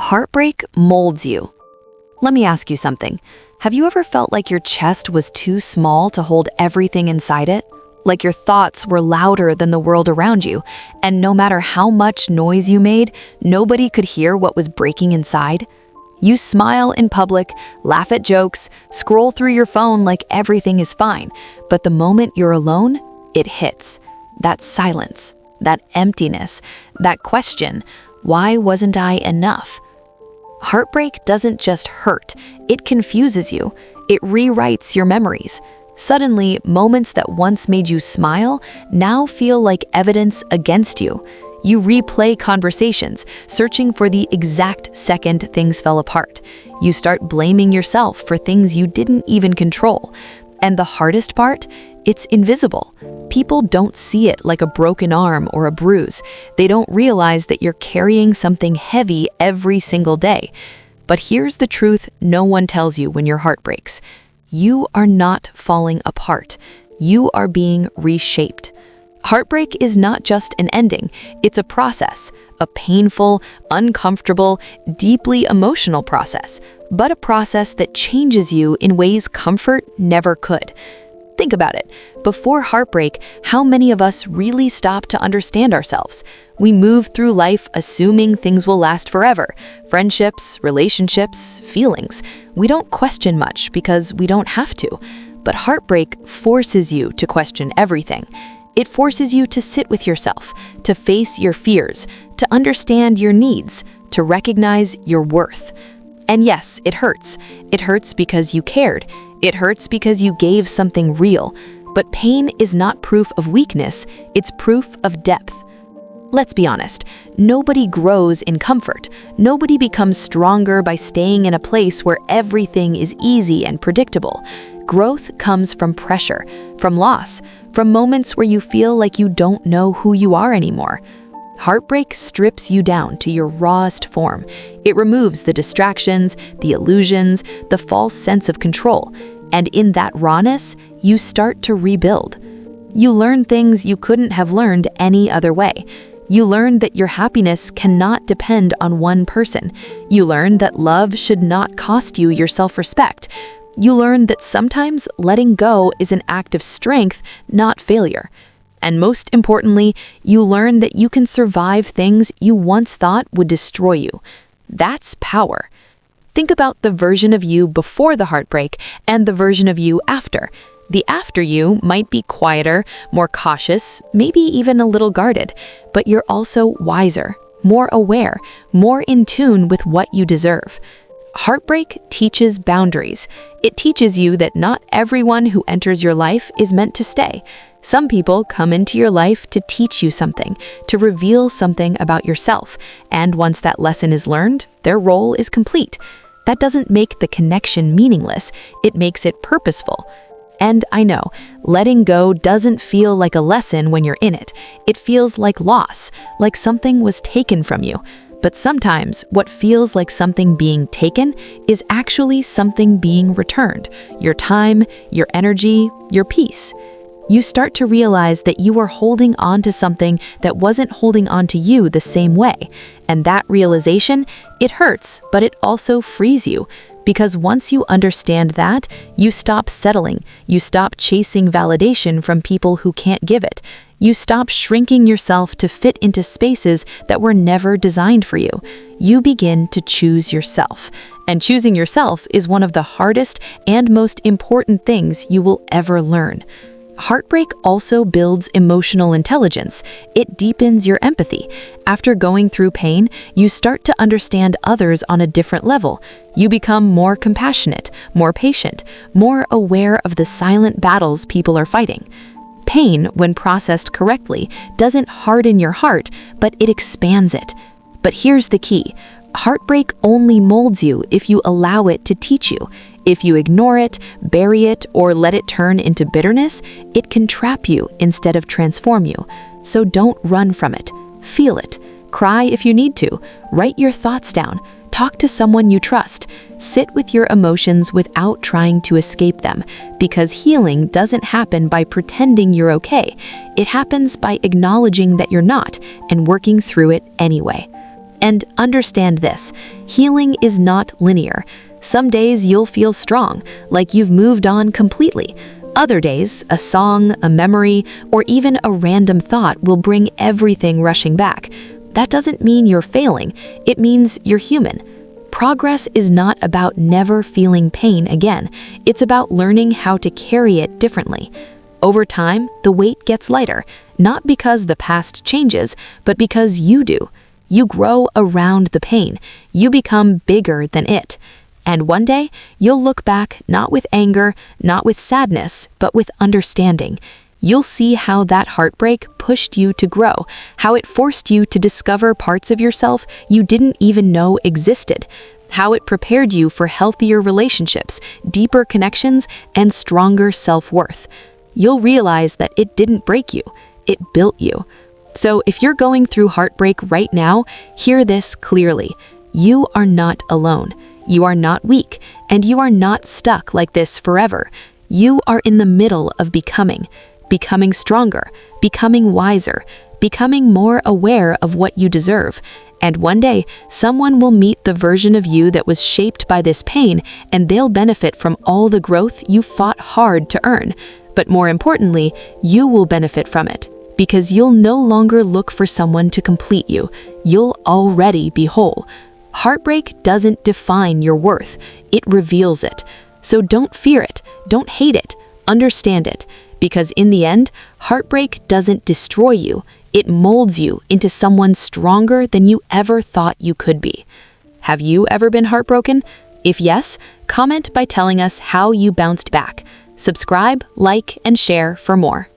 Heartbreak molds you. Let me ask you something. Have you ever felt like your chest was too small to hold everything inside it? Like your thoughts were louder than the world around you, and no matter how much noise you made, nobody could hear what was breaking inside? You smile in public, laugh at jokes, scroll through your phone like everything is fine, but the moment you're alone, it hits. That silence, that emptiness, that question, why wasn't I enough? Heartbreak doesn't just hurt, it confuses you. It rewrites your memories. Suddenly, moments that once made you smile now feel like evidence against you. You replay conversations, searching for the exact second things fell apart. You start blaming yourself for things you didn't even control. And the hardest part? It's invisible. People don't see it like a broken arm or a bruise. They don't realize that you're carrying something heavy every single day. But here's the truth no one tells you when your heart breaks. You are not falling apart. You are being reshaped. Heartbreak is not just an ending, it's a process, a painful, uncomfortable, deeply emotional process, but a process that changes you in ways comfort never could. Think about it. Before heartbreak, how many of us really stop to understand ourselves? We move through life assuming things will last forever. Friendships, relationships, feelings. We don't question much because we don't have to. But heartbreak forces you to question everything. It forces you to sit with yourself, to face your fears, to understand your needs, to recognize your worth. And yes, it hurts. It hurts because you cared. It hurts because you gave something real. But pain is not proof of weakness, it's proof of depth. Let's be honest, nobody grows in comfort. Nobody becomes stronger by staying in a place where everything is easy and predictable. Growth comes from pressure, from loss, from moments where you feel like you don't know who you are anymore. Heartbreak strips you down to your rawest form. It removes the distractions, the illusions, the false sense of control. And in that rawness, you start to rebuild. You learn things you couldn't have learned any other way. You learn that your happiness cannot depend on one person. You learn that love should not cost you your self-respect. You learn that sometimes letting go is an act of strength, not failure. And most importantly, you learn that you can survive things you once thought would destroy you. That's power. Think about the version of you before the heartbreak and the version of you after. The after you might be quieter, more cautious, maybe even a little guarded, but you're also wiser, more aware, more in tune with what you deserve. Heartbreak teaches boundaries. It teaches you that not everyone who enters your life is meant to stay. Some people come into your life to teach you something, to reveal something about yourself, and once that lesson is learned, their role is complete. That doesn't make the connection meaningless, it makes it purposeful. And I know, letting go doesn't feel like a lesson when you're in it. It feels like loss, like something was taken from you. But sometimes, what feels like something being taken is actually something being returned. Your time, your energy, your peace. You start to realize that you are holding on to something that wasn't holding on to you the same way. And that realization, it hurts, but it also frees you. Because once you understand that, you stop settling. You stop chasing validation from people who can't give it. You stop shrinking yourself to fit into spaces that were never designed for you. You begin to choose yourself. And choosing yourself is one of the hardest and most important things you will ever learn. Heartbreak also builds emotional intelligence. It deepens your empathy. After going through pain, you start to understand others on a different level. You become more compassionate, more patient, more aware of the silent battles people are fighting. Pain, when processed correctly, doesn't harden your heart, but it expands it. But here's the key. Heartbreak only molds you if you allow it to teach you. If you ignore it, bury it, or let it turn into bitterness, it can trap you instead of transform you. So don't run from it. Feel it. Cry if you need to. Write your thoughts down. Talk to someone you trust. Sit with your emotions without trying to escape them, because healing doesn't happen by pretending you're okay. It happens by acknowledging that you're not and working through it anyway. And understand this, healing is not linear. Some days you'll feel strong, like you've moved on completely. Other days, a song, a memory, or even a random thought will bring everything rushing back. That doesn't mean you're failing, it means you're human. Progress is not about never feeling pain again. It's about learning how to carry it differently. Over time, the weight gets lighter, not because the past changes, but because you do. You grow around the pain. You become bigger than it. And one day, you'll look back not with anger, not with sadness, but with understanding. You'll see how that heartbreak pushed you to grow, how it forced you to discover parts of yourself you didn't even know existed, how it prepared you for healthier relationships, deeper connections, and stronger self-worth. You'll realize that it didn't break you, it built you. So if you're going through heartbreak right now, hear this clearly. You are not alone. You are not weak, and you are not stuck like this forever. You are in the middle of becoming stronger, becoming wiser, becoming more aware of what you deserve. And one day, someone will meet the version of you that was shaped by this pain, and they'll benefit from all the growth you fought hard to earn. But more importantly, you will benefit from it, because you'll no longer look for someone to complete you. You'll already be whole. Heartbreak doesn't define your worth, it reveals it. So don't fear it, don't hate it, understand it. Because in the end, heartbreak doesn't destroy you, it molds you into someone stronger than you ever thought you could be. Have you ever been heartbroken? If yes, comment by telling us how you bounced back. Subscribe, like, and share for more.